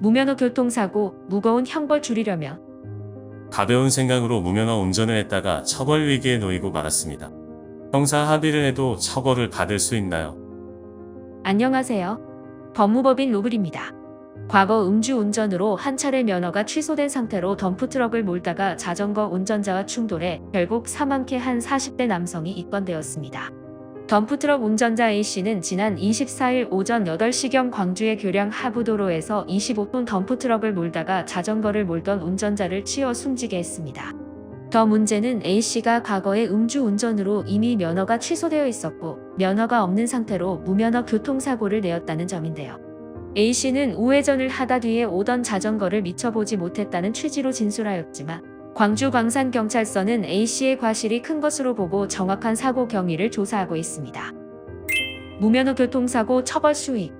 무면허 교통사고, 무거운 형벌 줄이려면 가벼운 생각으로 무면허 운전을 했다가 처벌 위기에 놓이고 말았습니다. 형사 합의를 해도 처벌을 받을 수 있나요? 안녕하세요. 법무법인 로블입니다. 과거 음주운전으로 한 차례 면허가 취소된 상태로 덤프트럭을 몰다가 자전거 운전자와 충돌해 결국 사망케 한 40대 남성이 입건되었습니다. 덤프트럭 운전자 A씨는 지난 24일 오전 8시경 광주의 교량 하부도로에서 25톤 덤프트럭을 몰다가 자전거를 몰던 운전자를 치어 숨지게 했습니다. 더 문제는 A씨가 과거에 음주운전으로 이미 면허가 취소되어 있었고 면허가 없는 상태로 무면허 교통사고를 내었다는 점인데요. A씨는 우회전을 하다 뒤에 오던 자전거를 미처 보지 못했다는 취지로 진술하였지만 광주광산경찰서는 A씨의 과실이 큰 것으로 보고 정확한 사고 경위를 조사하고 있습니다. 무면허 교통사고 처벌 수위.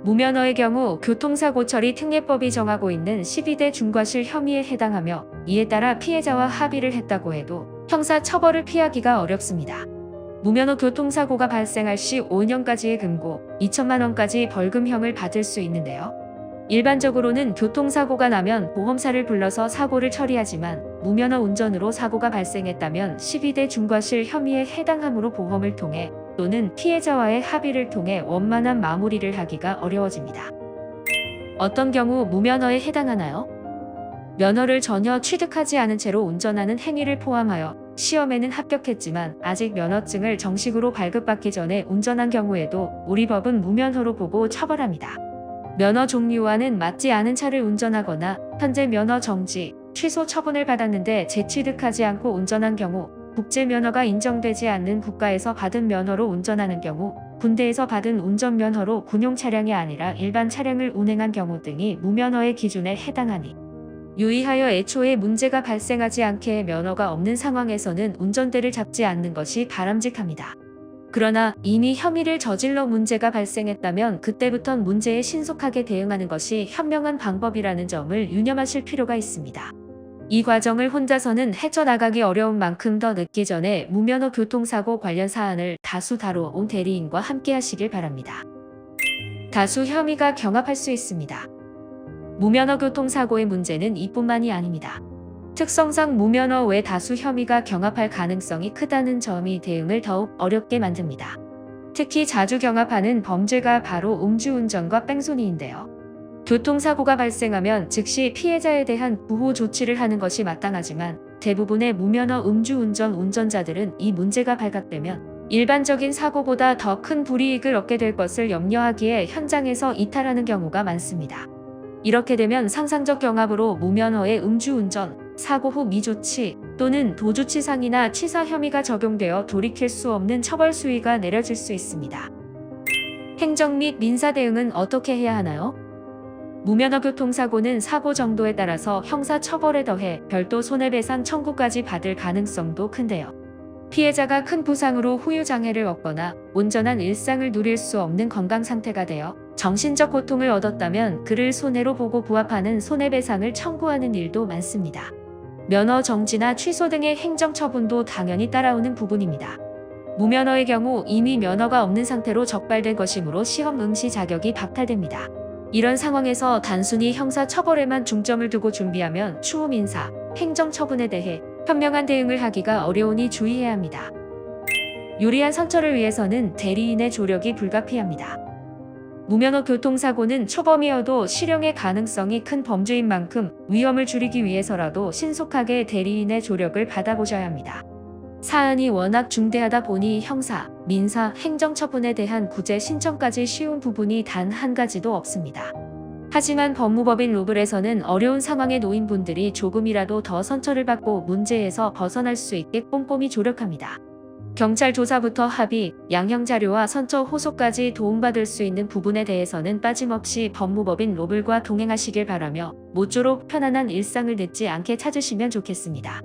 무면허의 경우 교통사고 처리 특례법이 정하고 있는 12대 중과실 혐의에 해당하며 이에 따라 피해자와 합의를 했다고 해도 형사 처벌을 피하기가 어렵습니다. 무면허 교통사고가 발생할 시 5년까지의 금고, 2천만 원까지 벌금형을 받을 수 있는데요. 일반적으로는 교통사고가 나면 보험사를 불러서 사고를 처리하지만 무면허 운전으로 사고가 발생했다면 12대 중과실 혐의에 해당하므로 보험을 통해 또는 피해자와의 합의를 통해 원만한 마무리를 하기가 어려워집니다. 어떤 경우 무면허에 해당하나요? 면허를 전혀 취득하지 않은 채로 운전하는 행위를 포함하여 시험에는 합격했지만 아직 면허증을 정식으로 발급받기 전에 운전한 경우에도 우리 법은 무면허로 보고 처벌합니다. 면허 종류와는 맞지 않은 차를 운전하거나 현재 면허 정지, 취소 처분을 받았는데 재취득하지 않고 운전한 경우, 국제면허가 인정되지 않는 국가에서 받은 면허로 운전하는 경우, 군대에서 받은 운전면허로 군용 차량이 아니라 일반 차량을 운행한 경우 등이 무면허의 기준에 해당하니 유의하여 애초에 문제가 발생하지 않게 면허가 없는 상황에서는 운전대를 잡지 않는 것이 바람직합니다. 그러나 이미 혐의를 저질러 문제가 발생했다면 그때부턴 문제에 신속하게 대응하는 것이 현명한 방법이라는 점을 유념하실 필요가 있습니다. 이 과정을 혼자서는 헤쳐나가기 어려운 만큼 더 늦기 전에 무면허 교통사고 관련 사안을 다수 다뤄온 대리인과 함께 하시길 바랍니다. 다수 혐의가 경합할 수 있습니다. 무면허 교통사고의 문제는 이뿐만이 아닙니다. 특성상 무면허 외 다수 혐의가 경합할 가능성이 크다는 점이 대응을 더욱 어렵게 만듭니다. 특히 자주 경합하는 범죄가 바로 음주운전과 뺑소니인데요. 교통사고가 발생하면 즉시 피해자에 대한 구호 조치를 하는 것이 마땅하지만 대부분의 무면허 음주운전 운전자들은 이 문제가 발각되면 일반적인 사고보다 더 큰 불이익을 얻게 될 것을 염려하기에 현장에서 이탈하는 경우가 많습니다. 이렇게 되면 상상적 경합으로 무면허의 음주운전, 사고 후 미조치 또는 도주치상이나 치사 혐의가 적용되어 돌이킬 수 없는 처벌 수위가 내려질 수 있습니다. 행정 및 민사 대응은 어떻게 해야 하나요? 무면허 교통사고는 사고 정도에 따라서 형사 처벌에 더해 별도 손해배상 청구까지 받을 가능성도 큰데요. 피해자가 큰 부상으로 후유장애를 얻거나 온전한 일상을 누릴 수 없는 건강 상태가 되어 정신적 고통을 얻었다면 그를 손해로 보고 부합하는 손해배상을 청구하는 일도 많습니다. 면허 정지나 취소 등의 행정처분도 당연히 따라오는 부분입니다. 무면허의 경우 이미 면허가 없는 상태로 적발된 것이므로 시험 응시 자격이 박탈됩니다. 이런 상황에서 단순히 형사처벌에만 중점을 두고 준비하면 추후 민사, 행정처분에 대해 현명한 대응을 하기가 어려우니 주의해야 합니다. 유리한 선처를 위해서는 대리인의 조력이 불가피합니다. 무면허 교통사고는 초범이어도 실형의 가능성이 큰 범죄인 만큼 위험을 줄이기 위해서라도 신속하게 대리인의 조력을 받아보셔야 합니다. 사안이 워낙 중대하다 보니 형사, 민사, 행정처분에 대한 구제 신청까지 쉬운 부분이 단 한 가지도 없습니다. 하지만 법무법인 로블에서는 어려운 상황에 놓인 분들이 조금이라도 더 선처를 받고 문제에서 벗어날 수 있게 꼼꼼히 조력합니다. 경찰 조사부터 합의, 양형자료와 선처 호소까지 도움받을 수 있는 부분에 대해서는 빠짐없이 법무법인 로블과 동행하시길 바라며 모쪼록 편안한 일상을 늦지 않게 찾으시면 좋겠습니다.